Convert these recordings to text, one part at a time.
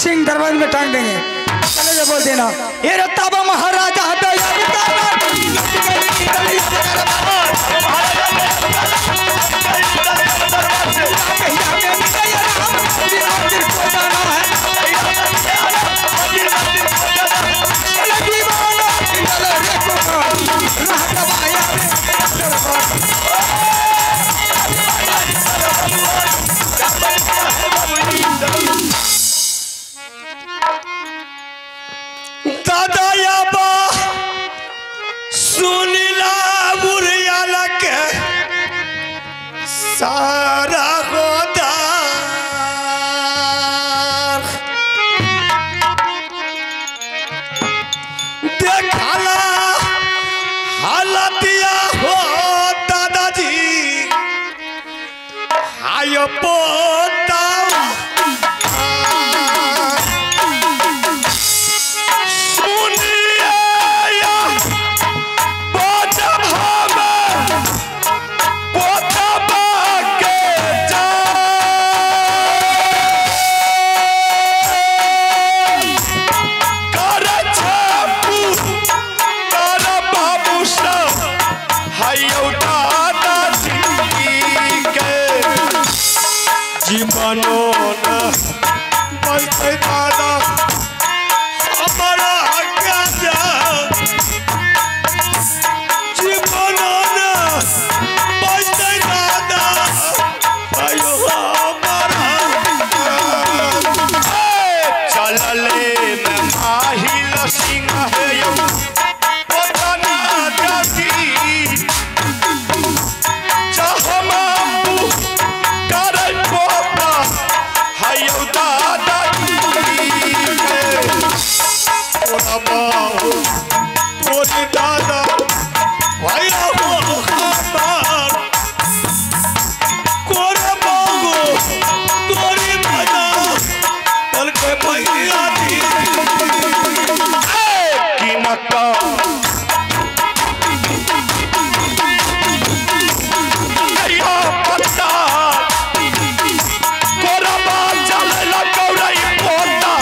सिंह दरबार में टांग देंगे। चले जा बोल देना ये रत्ताबा महाराजा दादा याबा सुनीला बुरियाला के सारा गोदार देखला हालतिया हो दादाजी आयो पोता जीवनो न बलते दादा हमारा क्या जीवनो न बलते दादा आयो हमारा चलले में माहिल सिंह है यो पतना जाती दादा भाई कोरे बाबू कोरी बना तल के भैया जी की नक्का या पत्ता कोरा बाल चले लगौरई पोता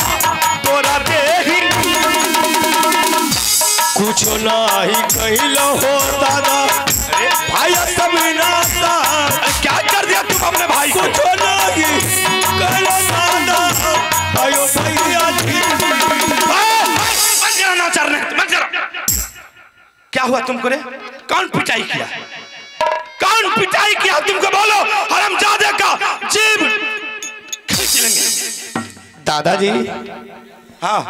तोरा देही कुछ नहीं कहलो हो दादा भाई समीनाता क्या कर दिया तुम अपने भाई कुछ नहीं कहलो दादा आयो भैया जी ना चरने मत करो। क्या हुआ तुमको रे? कौन पिटाई किया? कौन पिटाई किया तुमको बोलो? हरामजादे का जीभ खींच लेंगे। दादाजी हाँ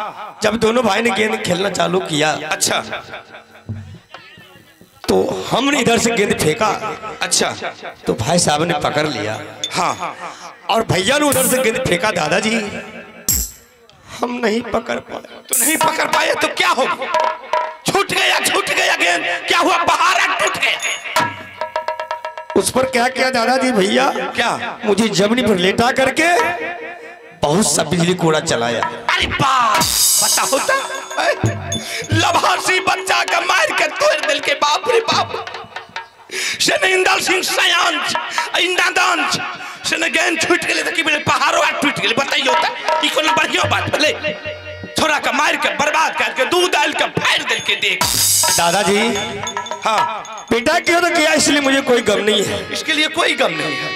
जब दोनों भाई ने गेंद खेलना चालू किया अच्छा तो हमने इधर से गेंद फेंका अच्छा तो भाई साहब ने पकड़ लिया हाँ और भैया ने उधर से गेंद फेंका दादाजी हम नहीं पकड़ पाए। तो नहीं पकड़ पाए तो क्या होगा? छूट गया गेंद क्या हुआ? बाहर टूट गया। उस पर क्या किया दादाजी भैया? क्या? मुझे जमीन पर लेटा करके बहुत सा बिजली कोड़ा चलाया। अरे बाप पता होता लभासी बच्चा का मार के तोड़ दिल के बाप रे बाप इंदल सिंह सयांश इंदादांश से गेंद छूट गए कि मेरे पहाड़ों टूट गए। बताइए होता ई कोनो बढ़िया बात भले छोरा का मार के बर्बाद करके दूध डाल के फाड़ दिल के देख। दादाजी हाँ पिता क्यों तो किया इसलिए मुझे कोई गम नहीं है। इसके लिए कोई गम नहीं है।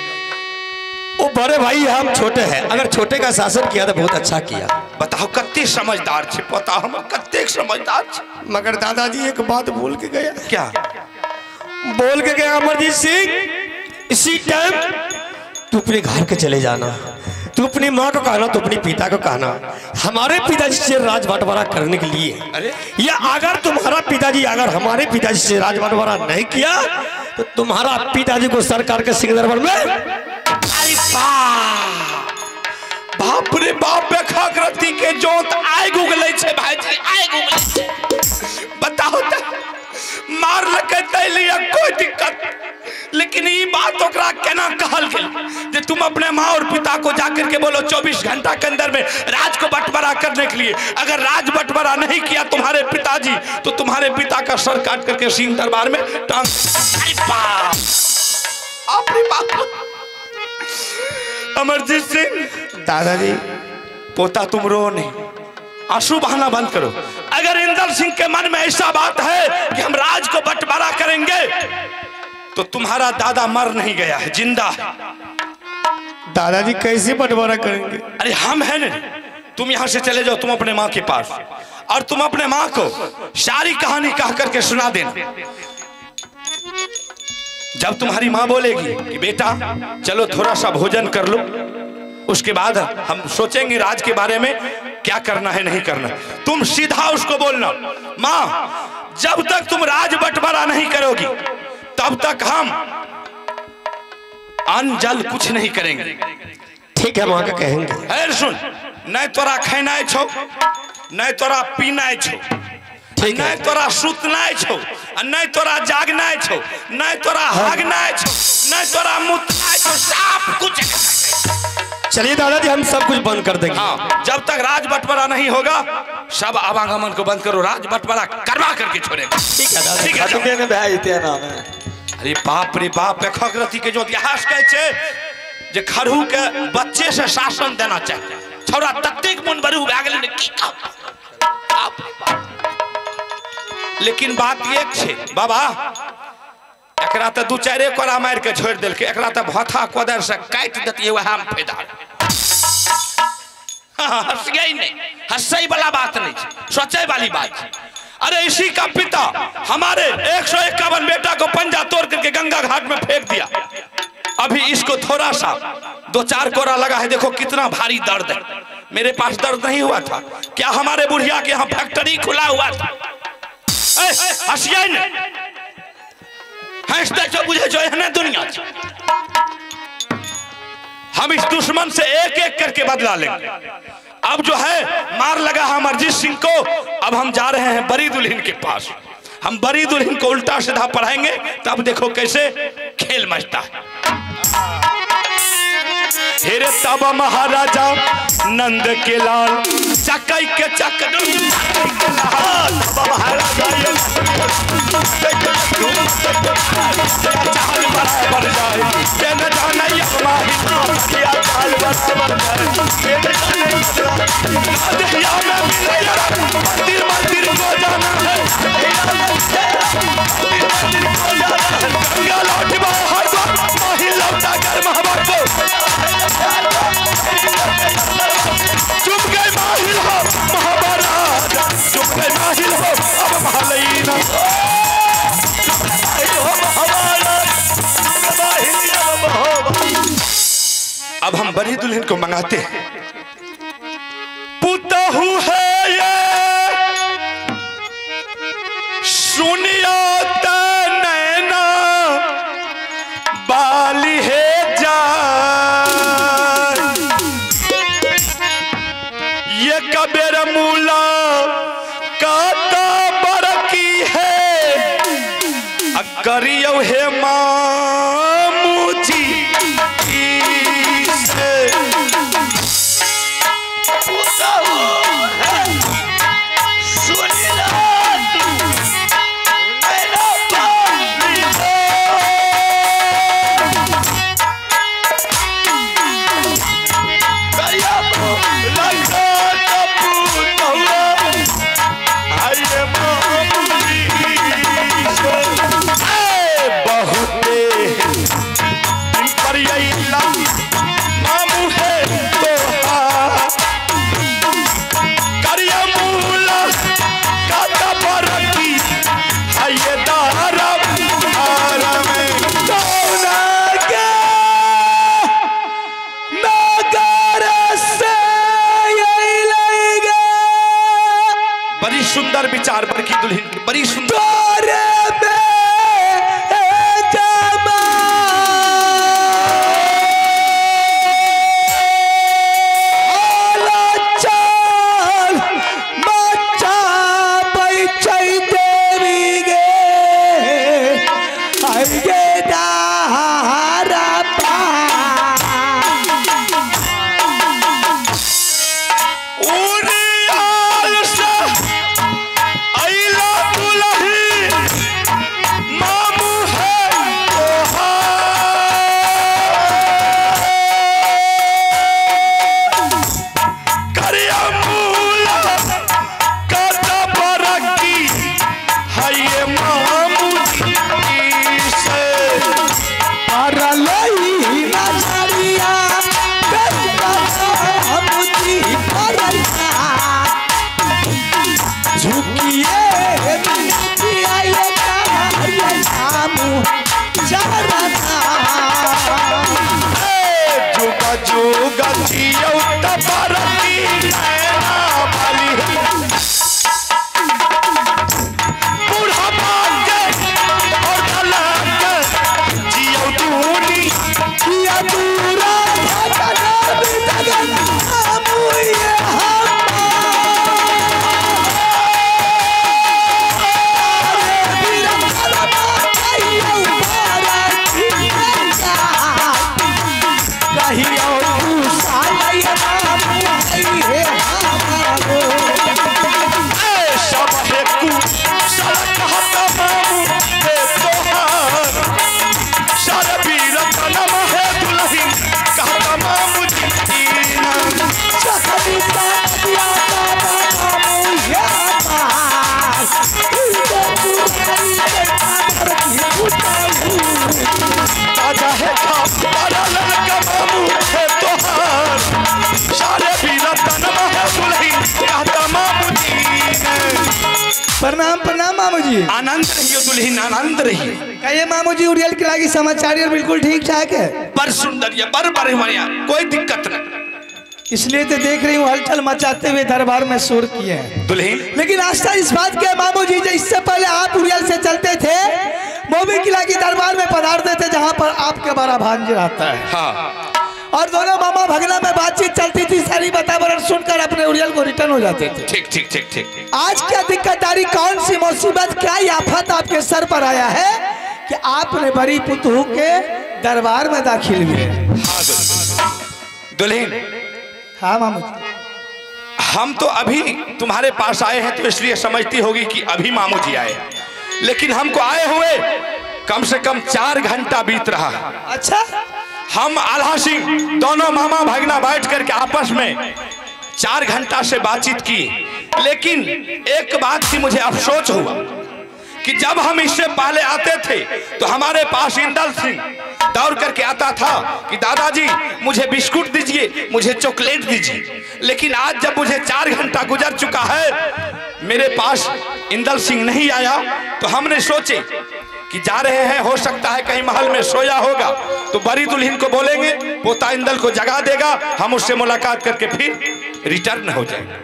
वो बड़े भाई हम छोटे हैं अगर छोटे का शासन किया तो बहुत अच्छा किया। बताओ कत्ते समझदार छे पता हम कत्ते समझदार छे। मगर दादाजी एक बात भूल के गया। क्या बोल के गया? अमरजीत सिंह इसी टाइम तू अपने घर के चले जाना। तू अपनी माँ को कहना तो अपने पिता को कहना हमारे पिताजी से राज बंटवारा करने के लिए। अरे या अगर तुम्हारा पिताजी अगर हमारे पिताजी से राज बंटवारा नहीं किया तो तुम्हारा पिताजी को सरकार के सिंह दरबार में बाप रे बाप बेखाकृति के जोत आए गुगले छे भाईजी आए गुगले छे। बताओ तो मार लगे तैलिया कोई दिक्कत लेकिन ये बात ओकरा केना कहल गेल जे तुम अपने माँ और पिता को जाकर के बोलो 24 घंटा के अंदर में राज को बंटवारा करने के लिए। अगर राज बंटवारा नहीं किया तुम्हारे पिताजी तो तुम्हारे पिता का सर काट करके सिंह दरबार में टांग। अमरजीत सिंह दादाजी पोता तुम रो नहीं, आंसू बहाना बंद करो। अगर इंदर सिंह के मन में ऐसा बात है कि हम राज को बंटवारा करेंगे तो तुम्हारा दादा मर नहीं गया है, जिंदा है। दादाजी कैसे बंटवारा करेंगे? अरे हम हैं ना, तुम यहां से चले जाओ, तुम अपने माँ के पास, और तुम अपने माँ को सारी कहानी कह करके सुना देना। जब तुम्हारी माँ बोलेगी कि बेटा चलो थोड़ा सा भोजन कर लो, उसके बाद हम सोचेंगे राज के बारे में क्या करना है नहीं करना, तुम सीधा उसको बोलना, माँ जब तक तुम राज बंटवारा नहीं करोगी तब तक हम अन्न जल कुछ नहीं करेंगे। ठीक है, माँ का कहेंगे। है सुन, नहीं तोरा खाना छो, नहीं तोरा पीना छो, नहीं तोरा सुतना छो, नहीं तोरा जागना छो, नहीं तोरा हागना छो, नहीं तोरा मुतना छो, सब कुछ। चलिए दादाजी हम सब कुछ बंद कर देंगे। हाँ, जब तक राज बंटवारा नहीं होगा सब आवागमन को बंद करो, राज बंटवारा करवा करके छोड़ेंगे। ठीक है दादा, ठीक है। है अरे बाप रे बाप, खगरती के जो इतिहास कहै जे खरहू के बच्चे से शासन देना चाहिए, छौरा तत्तेक मन बरू भए गेलै ने की कहब। बाप रे बाप। लेकिन बात एक छे बाबा, एकरा त दू चारे कोरा मार के छोड़ देलकै, एकरा त भथा कोदर से काट देतिए, वह में फायदा। हंसिए नहीं, हंसई वाला बात नहीं, सोचे वाली बात। अरे इसी का पिता हमारे 151 बेटा को पंजा तोड़ करके गंगा घाट में फेंक दिया, अभी इसको थोड़ा सा 2-4 कोरा लगा है, देखो कितना भारी दर्द है। मेरे पास दर्द नहीं हुआ था क्या? हमारे बुढ़िया के यहाँ फैक्ट्री खुला हुआ था। हंसिए नहीं, हंसते जो बुझे जो है ना दुनिया। हम इस दुश्मन से एक एक करके बदला लेंगे। अब जो है मार लगा है अमरजीत सिंह को, अब हम जा रहे हैं बड़ी दुल्हन के पास। हम बड़ी दुल्हन को उल्टा सीधा पढ़ाएंगे, तब देखो कैसे खेल मचता है। हेरे तब महाराजा नंद के लाल चकई के चक मंदिर को जाना है, चुप गए माहिल हो महाराजा, चुप गए माहिल हो अब महलैना, अब हम बड़ी दुल्हन को मंगाते हैं। पुतहु है ये सुनियो नैना बाली है जा, ये कबेर मूला काता बरकी है, करियो हे मामूजी से। जी। आनंद रहियो दुल्हन, आनंद रहियो। कहिए मामू जी उड़ियल के लागी समाचार यार बिल्कुल ठीक ठाक है। पर सुंदर ये बर बढ़िया, कोई दिक्कत नहीं। इसलिए तो देख रही हूँ हलचल मचाते हुए दरबार में शोर किए हैं दुल्हन लेकिन आस्था इस बात के मामू जी इससे पहले आप उड़ियल से चलते थे मोबी किला की दरबार में पधारते थे जहाँ पर आपके बड़ा भांज रहता है। हाँ। और दोनों मामा भगना में बातचीत चलती थी, सारी वातावरण सुनकर अपने उड़ियल को रिटर्न हो जाते थे। ठीक ठीक ठीक ठीक। आज क्या दिक्कतदारी, कौन सी मुसीबत, क्या आफत आपके सर पर आया है कि आपने बड़ी पुतहू के दरबार में दाखिल हुए? हाँ दुल्हन। हाँ मामू जी। हम तो अभी तुम्हारे पास आए हैं तो इसलिए समझती होगी कि अभी मामू जी आए, लेकिन हमको आए हुए कम से कम 4 घंटा बीत रहा। अच्छा। हम आल्हा सिंह दोनों मामा भागना बैठ करके आपस में 4 घंटा से बातचीत की, लेकिन एक बात की मुझे अफसोस हुआ कि जब हम इससे पहले आते थे तो हमारे पास इंदल सिंह दौड़ करके आता था कि दादाजी मुझे बिस्कुट दीजिए, मुझे चॉकलेट दीजिए। लेकिन आज जब मुझे 4 घंटा गुजर चुका है, मेरे पास इंदल सिंह नहीं आया, तो हमने सोचे कि जा रहे हैं, हो सकता है कहीं महल में सोया होगा, तो बड़ी दुल्हन को बोलेंगे, पोता इंदल को जगा देगा, हम उससे मुलाकात करके फिर रिटर्न हो जाएंगे।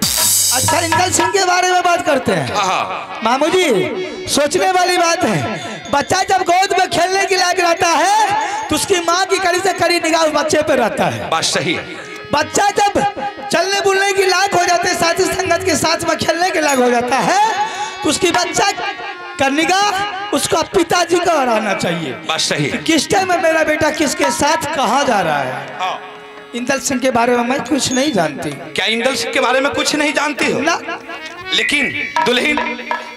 अच्छा, इंदल सिंह के बारे में बात करते हैं। हाँ मामू जी, सोचने वाली बात है। बच्चा जब गोद में खेलने के लायक रहता है तो उसकी माँ की कड़ी से कड़ी निगाह उस बच्चे पर रहता है। बात सही है। बच्चा जब चलने बुलने की लायक हो जाते, साथी संगत के साथ में खेलने के लायक हो जाता है, तो उसकी बच्चा का निगाह उसका पिताजी का रहना चाहिए। बात सही है। किस टाइम में मेरा बेटा किसके साथ कहाँ जा रहा है। हाँ। इंदल सिंह के बारे में मैं कुछ नहीं जानती। क्या इंदल सिंह के बारे में कुछ नहीं जानती हो? ना। लेकिन दुल्हन,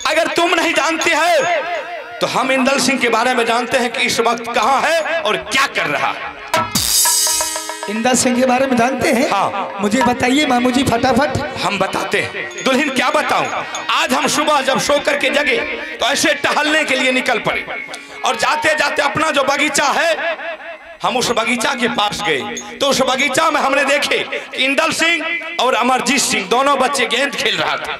अगर तुम नहीं जानती है तो हम इंदल सिंह के बारे में जानते हैं कि इस वक्त कहाँ है और क्या कर रहा है। इंदल सिंह के बारे में जानते हैं? हाँ। मुझे बताइए मामू जी फटाफट। हम बताते हैं दुल्हन, क्या बताऊं। आज हम सुबह जब सो करके जगे तो ऐसे टहलने के लिए निकल पड़े, और जाते जाते अपना जो बगीचा है, हम उस बगीचा के पास गए तो उस बगीचा में हमने देखे कि इंदल सिंह और अमरजीत सिंह दोनों बच्चे गेंद खेल रहा था,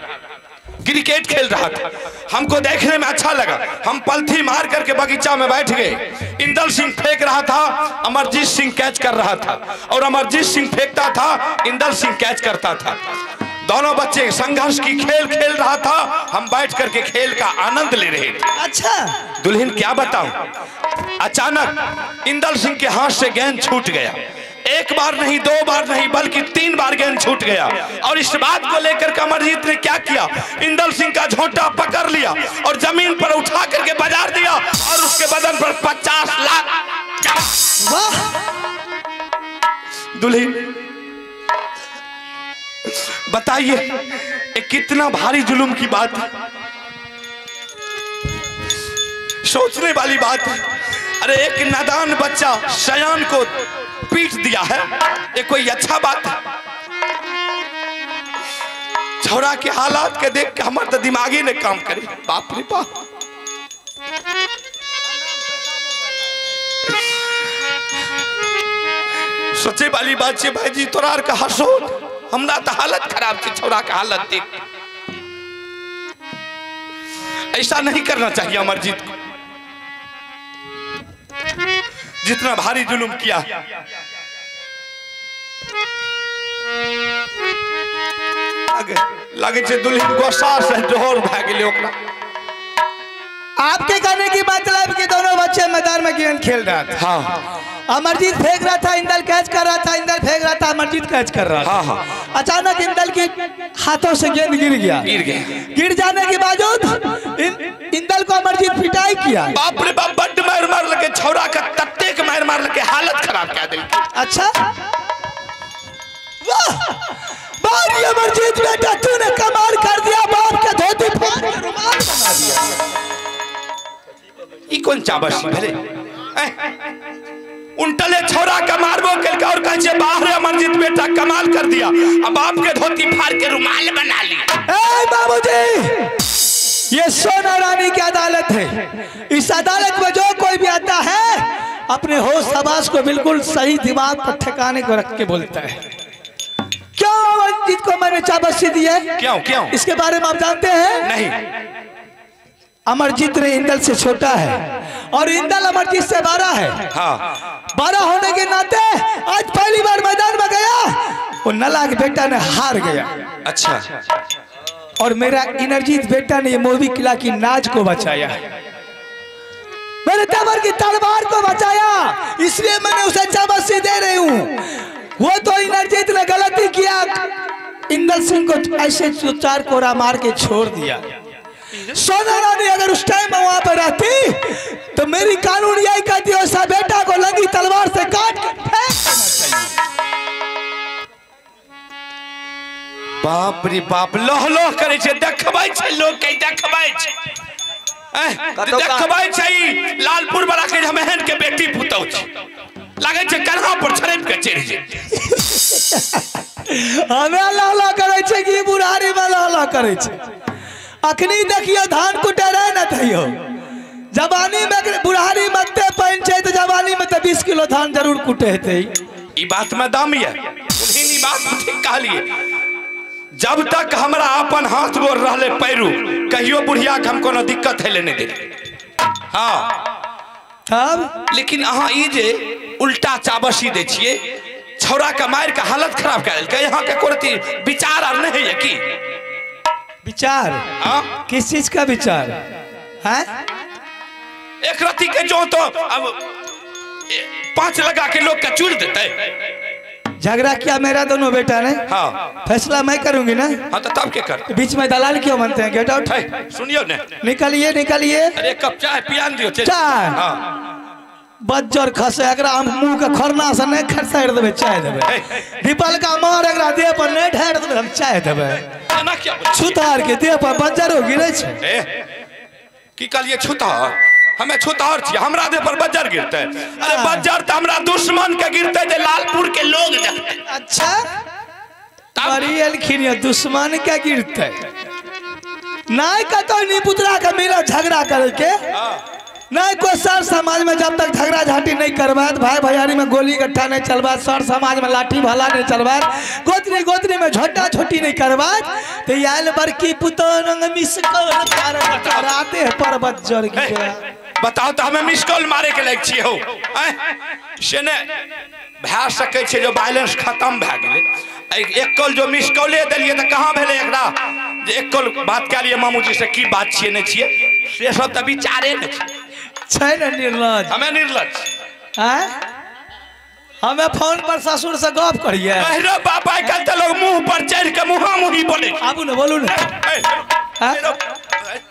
क्रिकेट खेल रहा था। हमको देखने में अच्छा लगा, हम पलथी मार करके बगीचा में बैठ गए। इंदल सिंह फेंक रहा था, अमरजीत सिंह कैच कर रहा था, और अमरजीत सिंह फेंकता था, इंदल सिंह कैच करता था। दोनों बच्चे संघर्ष की खेल खेल रहा था, हम बैठ करके खेल का आनंद ले रहे थे। अच्छा दुल्हन, क्या बताऊं, अचानक इंदल सिंह के हाथ से गेंद छूट गया। एक बार नहीं, 2 बार नहीं, बल्कि 3 बार गेंद छूट गया। और इस बात को लेकर अमरजीत ने क्या किया, इंदल सिंह का झोंटा पकड़ लिया और जमीन पर उठा करके बजा दिया, और उसके बदन पर 50 लाख। वाह दुल्हन, बताइए ये कितना भारी जुल्म की बात है, सोचने वाली बात है। अरे एक नादान बच्चा सयान को पीट दिया है, ये कोई अच्छा बात है? छौरा के हालात के देख के हमारे तो दिमागी ने काम करे। बाप रे बाप। सोचे वाली बात है भाई जी, तोरार का हंसो, हमरा तो हालत खराब थी छौरा का हालत देख। ऐसा नहीं करना चाहिए अमरजीत को, जितना भारी जुल्म किया। लगे छे दुल्हन गोसा से जोहर भाग गेले ओकरा। आपके कहने की मतलब कि दोनों बच्चे मैदान में गेंद खेल रहा था। हाँ। अमरजीत फेंक रहा था, इंदल कैच कर रहा था, इंदल फेंक रहा था, अमरजीत कैच कर रहा था। हाँ हाँ। अचानक इंदल के हाथों से गेंद गिर गया। गिर जाने के बावजूद इंदल को अमरजीत पिटाई किया। बाप रे बाप, बड्ड मार मार लगे छौरा का, तत्ते के मार मार लगे, हालत खराब कर दी। अच्छा, वाह बारी अमरजीत बेटा, तूने कमाल कर दिया, बाप के धोती फाड़ के रुमाल बना दिया। ई कौन चाबसी भले उनटले छोरा का मारबो के और कहे बाहर अमरजीत बेटा कमाल कर दिया, अब बाप के धोती फाड़ के रुमाल बना लिया। ए बाबूजी, ये सोना रानी की अदालत है। इस अदालत में जो कोई भी आता है अपने होश हवास को बिल्कुल सही दिमाग पर ठिकाने को रख के बोलता है। क्यों अमरजीत को मैंने चाबसी दी है? क्यों क्यों? इसके बारे में आप जानते हैं? नहीं। अमरजीत ने इंदल से छोटा है और इंदल अमरजीत से बड़ा है। हाँ। बड़ा होने के नाते आज पहली बार मैदान में गया, वो नला के बेटा ने हार गया। अच्छा। और मेरा इनरजीत बेटा ने ये मोरबी किला की नाज को बचाया, मेरे तबर की तलवार को बचाया, इसलिए मैंने उसे चाबसी दे रही हूँ। वो तो इनरजीत ने गलती किया, इंदल सिंह को ऐसे चार कोरा मार के छोड़ दिया। सोना रानी अगर उस टाइम में वहां पर रहती तो मेरी कानून यही कहती है उसका बेटा को लगी तलवार से काट के फेंक देना चाहिए। बाप रे बाप, लोह लोह करे छे, देखबै छे लोग के, देखबै छे देखबै छे। लालपुर वाला के हम एहन के बेटी पुतौ छे, लागे छे कन्हा पर छरेप के चढ़ जे। हमें लाला करे छे कि बुढ़ारी में लाला करे छे। अखनी देखियो धान कुटे रहे न थियो, जवानी में बुढ़ारी मत्ते पहन छे तो जवानी में तो 20 किलो धान जरूर कुटे हेते। ई बात में दम ये, उन्हीं बात ठीक कहलिए। जब तक हमरा अपन हाथ गोर रहले पैरू, कहियो बुढ़िया के हम कोनो दिक्कत है लेने दे। हाँ तब लेकिन अहाँ ई जे उल्टा चाबसी दे छिए, छौरा के मार के हालत खराब कर देलकै। यहाँ के कोरती विचार आर नहीं है की? विचार? हाँ? किस चीज का विचार है? एक रति के जो तो अब 5 लगा के लोग का चूर देते। झगड़ा किया मेरा दोनों बेटा ने। हाँ। फैसला मैं करूंगी ना। हाँ तो तब क्या कर? बीच में दलाल क्यों बनते हैं? Get out. सुनियो ने, निकलिए निकलिए। अरे कप चाय पियान दियो। चाय? हाँ। बज्जर खसे एकरा हम मुंह के खरना से नहीं खरसाइर देबे, चाय देबे। दीपल का मार एकरा देह पर नहीं ढार देबे, हम चाय देबे। एना क्या बोल? छुतार के देह पर बज्जर हो गिरे छे। की कहलिए छुतार? हमें छुतार छी, हमरा देह पर बज्जर गिरते। अरे बज्जर तो हमरा दुश्मन के गिरते जे लालपुर के लोग देखते। अच्छा बड़ी अलखिन दुश्मन के गिरते नहीं कतो नी पुतरा के मिला झगड़ा करे के नहीं। कोई सर समाज में जब तक झगड़ा झाटी नहीं करवात, भाई भैयारी में गोली गट्ठा नहीं चलवात, सर समाज में लाठी भाला नहीं चलवात, गोतरी गोतरी में झोटा छोटी नहीं करवात, तो याल बरकी पुतोन मिस कराते हैं पर बज्जर की। बताओ तो हमें मिस कॉल मारे के लायक छी हो? से ने भै सकै छै जो बैलेंस खत्म भै गेलै। एक कॉल जो मिस कॉले देलिए तो कहाँ भेले एकरा जे एक कॉल बात कऽ लिए मामूजी से की बात छिए नहीं छिए, से सब तो विचारे नहीं छै न निर्लज। हमें निर्लज हैं? हमें फोन पर ससुर से गप करिए। अरे बाप आइ काल्हि तो लोग मुंह पर चढ़ के मुहा मुही बोले। आबू न बोलू न।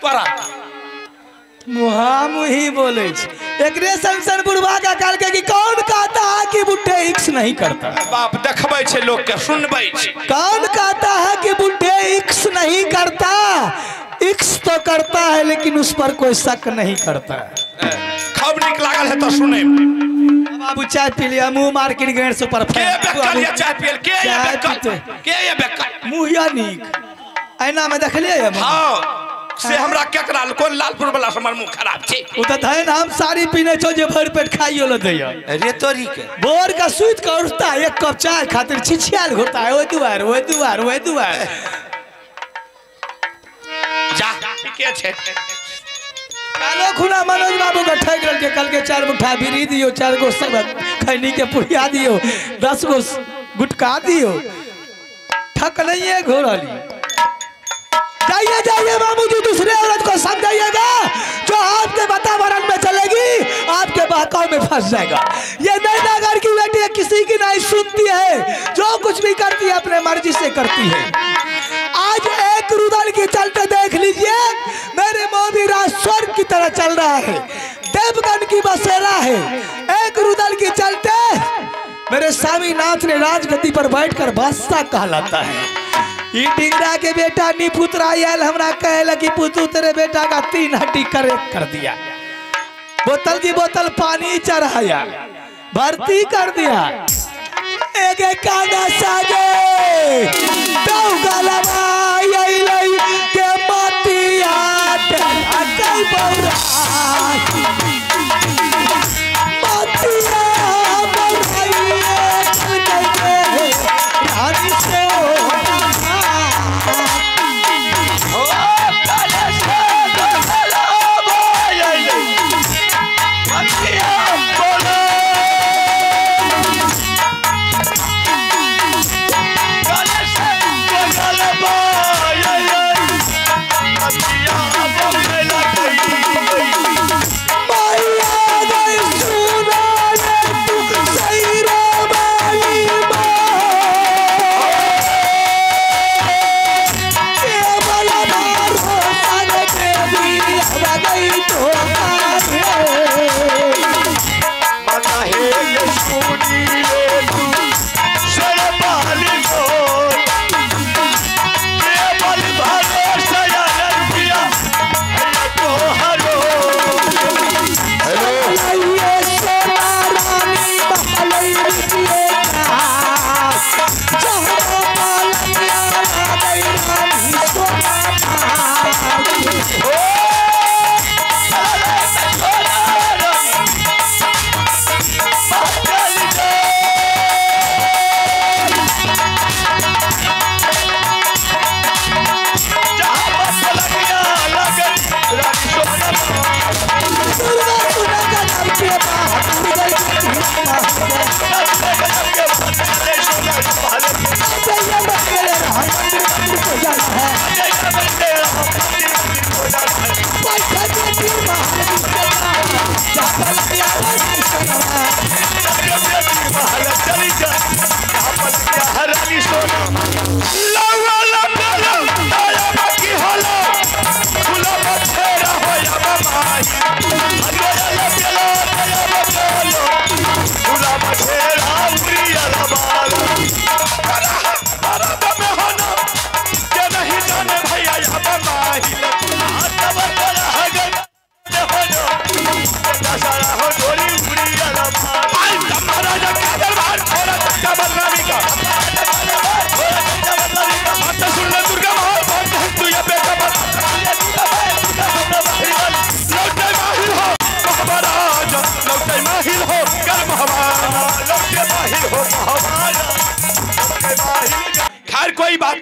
तोरा मुहामुही बोले एकरे संसन बुढ़वा का काल के कि कौन कहता है कि बुढ़े इक्स नहीं करता? बाप देखबै छे लोग के सुनबै छे। कौन कहता है कि बुढ़े इक्स नहीं करता? इक्स तो करता है लेकिन उस पर कोई शक नहीं करता। खब निक लागल है तो सुने। बाबू चाय पी लिया, मुंह मार के गैर से पर के बेकर या चाय पियल के या बेकर के या बेकर मुंह या नीक ऐना में देख लिया। हां से हमरा केकरा कोन लालपुर वाला हमर मुंह खराब छे। ओ त धैन हम सारी पीने छो जे भर पेट खाइयो ल दैया। अरे तोरी के बोर का सूत का उठता एक कप चाय खातिर छिछियाल घुरता है। ओए दुआर जा के छे। कालो खुना मनोज बाबू का ठग रल के कल के 4 मुठा बीड़ी दियो, 4 गो सब खैनी के पुड़िया दियो, 10 गो गुटका दियो। ठक नहीं है घोरली। जाइए जाइए बाबू जी, दूसरे औरत को समझाइएगा जो आपके वातावरण में चलेगी, आपके बहकाव में फंस जाएगा। ये नैनागढ़ की बेटी किसी की नहीं सुनती है, जो कुछ भी करती है अपने मर्जी से करती है। आज एक रुदल की चलते देख लीजिए मेरे मोदी राज स्वर्ग की तरह चल रहा है, देवगन की बसेरा है। एक रुदल की चलते मेरे स्वामीनाथ ने राजगद्दी पर बैठकर बादशाह कहलाता है। ये डिंगरा के बेटा नी पुतरा याल हमरा कहला कि पुतू तेरे बेटा का 3 हड्डी करेक्ट कर दिया, बोतल की बोतल पानी चढ़ाया, भर्ती कर दिया। एक काना सागे दौ गलवा यही लई के माटिया ढाकई बौरा माटिया बौराइए रानी से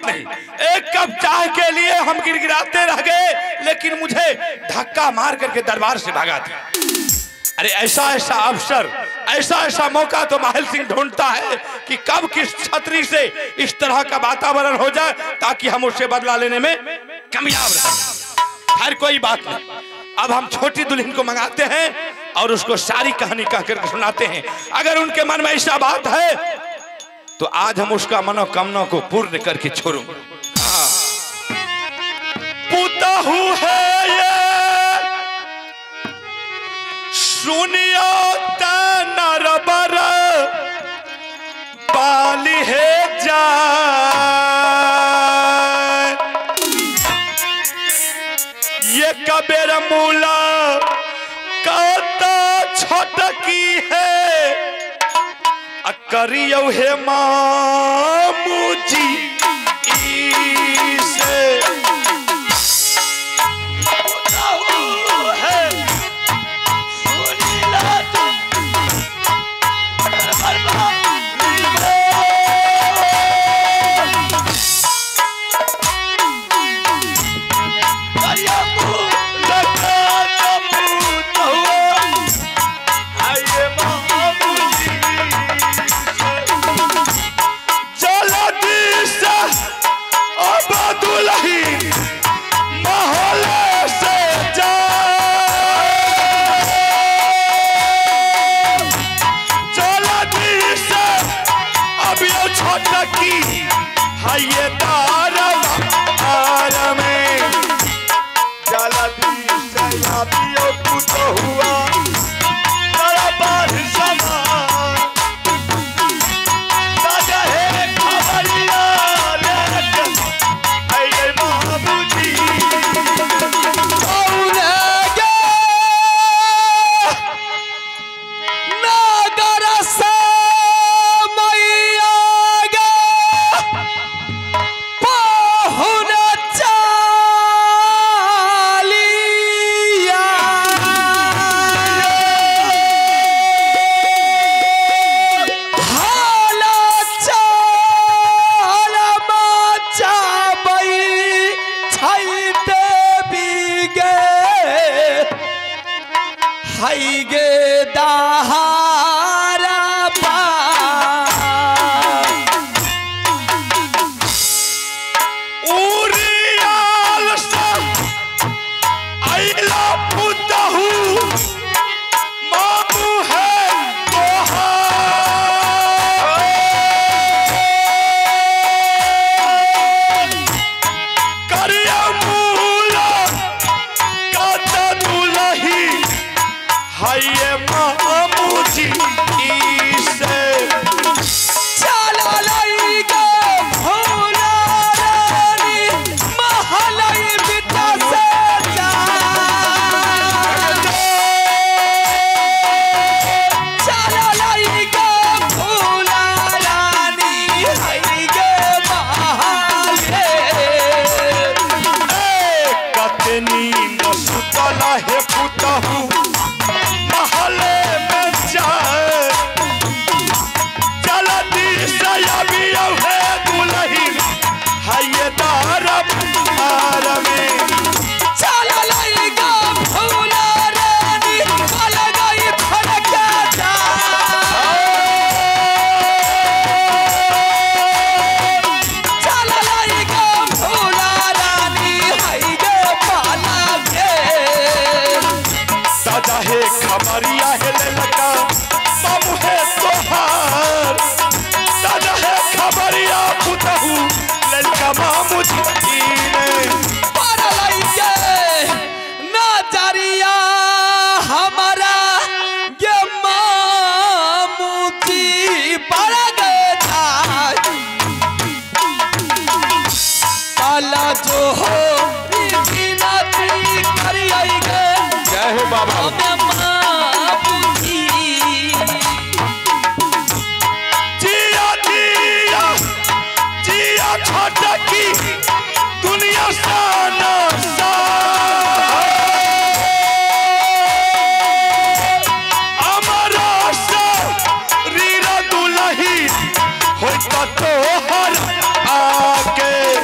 बात नहीं, एक कप चाय के लिए हम गिड़गिड़ाते रह गए, लेकिन मुझे धक्का मार करके दरबार से भगा दिया। अरे ऐसा ऐसा अवसर, ऐसा ऐसा मौका तो महल सिंह ढूंढता है कि कब किस छतरी से इस तरह का वातावरण हो जाए ताकि हम उससे बदला लेने में कामयाब रहे। खैर कोई बात नहीं, अब हम छोटी दुल्हन को मंगाते हैं और उसको सारी कहानी कहकर सुनाते हैं। अगर उनके मन में ऐसा बात है तो आज हम उसका मनोकामना को पूर्ण करके छोड़ूंगा। पुतहु है ये सुनियो नरबर बाली है जा, ये कबेर मूला कता छटकी है, करियो हे मामू जी से तो हर आके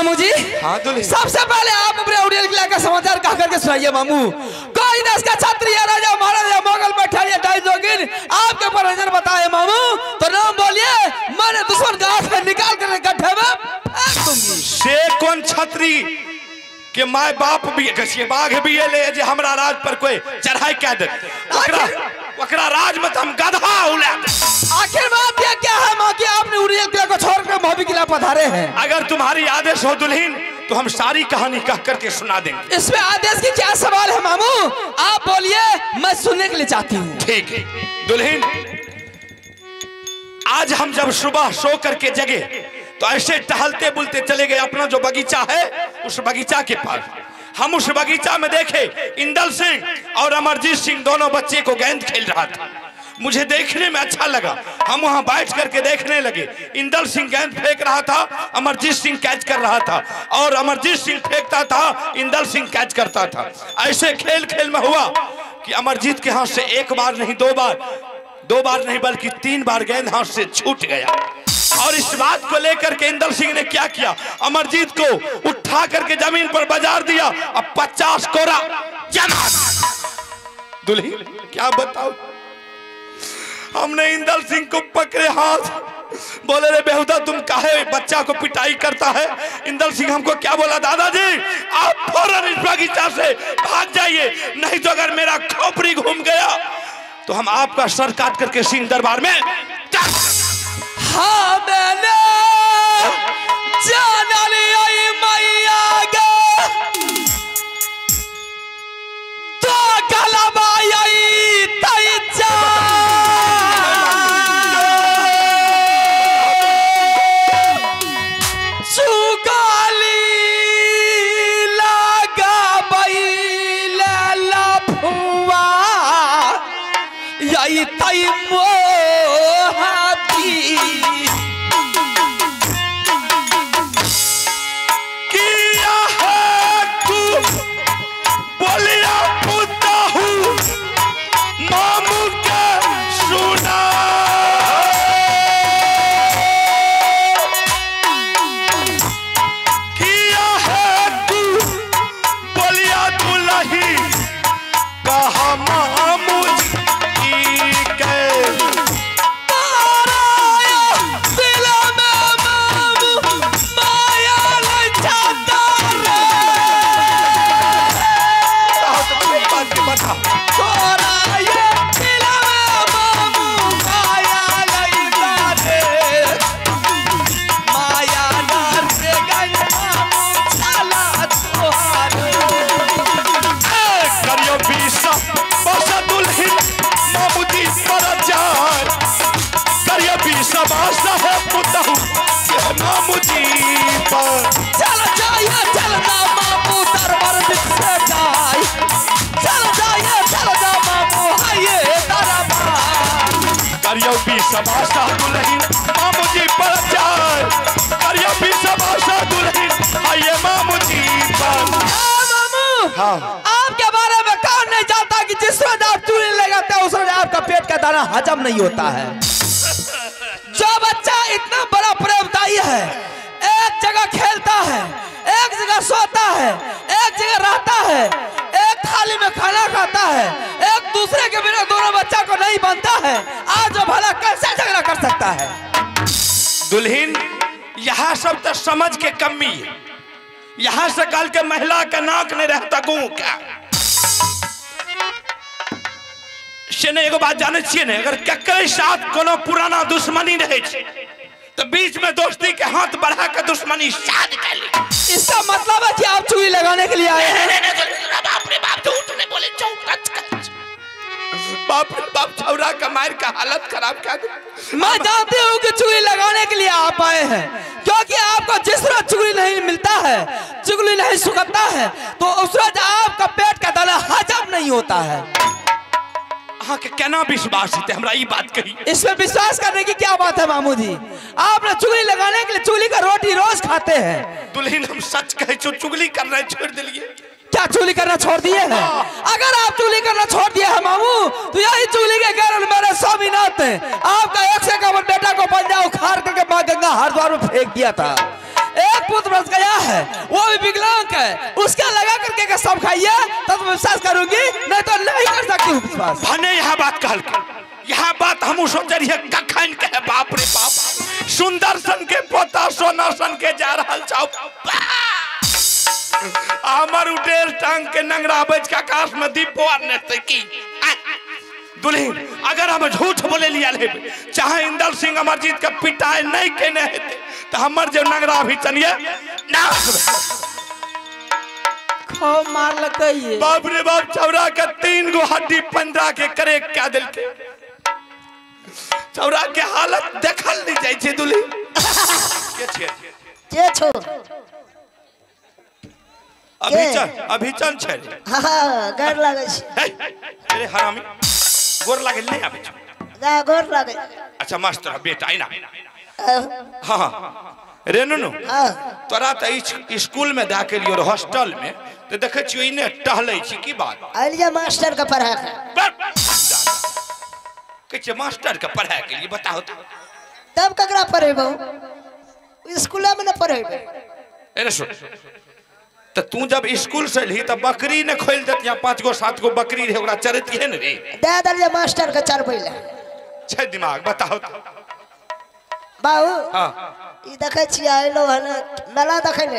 मामू जी। हाँ दुल्हन। सबसे पहले आप अपने उड़ियल किला का समाचार कह करके सुनाइए मामू। कोई देश का क्षत्रिय राजा महाराजा मोगल बैठाइए ढाई जोगिन आपके ऊपर नजर बताए मामू तो नाम बोलिए, मैंने दुश्मन का आंख निकाल कर गड्ढे में फेंक दूंगी। से कौन छतरी के माय बाप भी कसिए बाघ भी ले जे हमरा राज पर कोई चढ़ाई कह दे ओकरा राज में हम गधा उला। आखिर बात यह क्या है माँ कि आपने उड़ियल किला को छोड़कर मोबी किला पधारे हैं? अगर तुम्हारी आदेश हो दुल्हन तो हम सारी कहानी कह करके सुना देंगे। इसमें आदेश की क्या सवाल है मामू, आप बोलिए, मैं सुनने के लिए चाहती हूँ। ठीक है दुल्हन, आज हम जब सुबह सो करके जगे तो ऐसे टहलते बुलते चले गए अपना जो बगीचा है उस बगीचा के पास। हम उस बगीचा में देखे इंदल सिंह और अमरजीत सिंह दोनों बच्चे को गेंद खेल रहा था। मुझे देखने में अच्छा लगा, हम वहां बैठ करके देखने लगे। इंदल सिंह गेंद फेंक रहा था, अमरजीत सिंह कैच कर रहा था और अमरजीत सिंह फेंकता था, इंदल सिंह कैच करता था। ऐसे खेल खेल में हुआ कि अमरजीत के हाथ से एक बार नहीं दो बार नहीं बल्कि 3 बार गेंद हाथ से छूट गया। और इस बात को लेकर के इंदल सिंह ने क्या किया, अमरजीत को उठा करके जमीन पर बाजार दिया। अब 50 कोरा जमा। दुल्हन क्या बताओ, हमने इंदल सिंह को पकड़े हाथ, बोले रे बेहुदा तुम काहे बच्चा को पिटाई करता है। इंदल सिंह हमको क्या बोला, दादाजी आप फौरन इस बगीचा से भाग जाइए, नहीं तो अगर मेरा खोपड़ी घूम गया तो हम आपका सर काट करके सिंह दरबार में। हाँ मैंने जाना लिया मैया गे तो गलबाई तई जा चुगाली लगा बैला लफुआ यही तई समाशा दुल्हन मामू जी पर जाए, करियो भी समाशा दुल्हन आइए मामू जी पर। मामू हाँ आपके बारे में कौन नहीं जानता कि जिस रोज आप चूड़ी लगाते हैं उस रोज आपका पेट का दाना हजम नहीं होता है। जो बच्चा इतना बड़ा प्रेमदायी है, एक जगह खेलता है, एक जगह सोता है, एक जगह रहता है, एक थाली में खाना खाता है, एक दूसरे के बिना दोनों बच्चा को नहीं बनता है, आज वो भला कैसे झगड़ा कर सकता है। दुल्हन यहाँ सब तो समझ के कमी है, यहाँ से कल के महिला का नाक नहीं रहता गू क्या से ने एगो बात जाने छिए ने, अगर केकरे साथ कोनो पुराना दुश्मनी रहे तो बीच में दोस्ती के हाथ बढ़ा के दुश्मनी साध कर ली। इसका मतलब है कि आप चूड़ी लगाने के लिए आए हैं। बाप रे बाप झूठ नहीं बोले, बाप रे बाप छौरा का मार का हालत खराब कर दी। मैं जानती हूँ कि चुगली लगाने के लिए आप आए हैं, क्योंकि आपको जिस रोज चुगली नहीं मिलता है, चुगली नहीं सुखता है, तो उस रोज आपका पेट का दाना हजम नहीं होता है। के केना विश्वास है हमरा ये बात कही। इसमें विश्वास करने की क्या बात है मामू जी, आपने चुगली लगाने के लिए चुगली का रोटी रोज खाते हैं। दुल्हन हम सच कहे चुगली करना छोड़ दिए। क्या चुगली करना छोड़ दिए हैं? अगर आप चुगली करना छोड़ दिए हैं मामू, तो यही चुगली के कारण मेरे स्वामीनाथ ने आपका 151 बेटा को पंजा उखाड़ करके मां गंगा हरिद्वार में फेंक दिया था। एक पुत्र बच गया है, वो भी विकलांग है, उसका लगा करके के सब खाइए तब विश्वास करूंगी, नहीं तो नहीं कर सकती हूँ विश्वास। भने यह बात कहल के, यह बात हम सोच रही है कखन के है। बाप रे बाप, सुंदर सन के पोता सोना सन के जा रहल छौ। हमर उडेल टांग के नंगरा बज के आकाश में दीप पोर नेते की दुल्हन। अगर हम झूठ बोले लिया ले, चाहे इंदल सिंह अमरजीत के पिटाई नहीं केने हेते तो हमर जो नंगरा भी चलिए ना खो मार लकइए। बाप रे बाप, चौरा के 3 गो हड्डी 15 के करे क्या दिल के। चौरा के हालत देखल नहीं जाय छे दुल्ही। के छे के छो अभी चल छे। हां गोर लागे छै। अरे हरामी, गोर लागे नहीं आबे छो। जा गोर लागे। अच्छा मास्टर बेटा आइना। हां रेनू नु, तोरा त स्कूल में दा के लियो हॉस्टल में तो देखे छियो इने टहलै छी की बात। आलिया मास्टर का पढ़ा के मास्टर के पढ़ाई के लिए बताओ तो। तब ककरा पढ़ेबो, स्कूल में न पढ़ेबे। अरे सुन, तो तू जब स्कूल से ली तो बकरी ने खोल देत, या 5 गो 7 गो बकरी रहे ओकरा चरती है न रे। दे दलिया मास्टर के चरबैला छै दिमाग बताओ तो। बाबू हां ई देखे छी आइलो हन मेला देखे ले।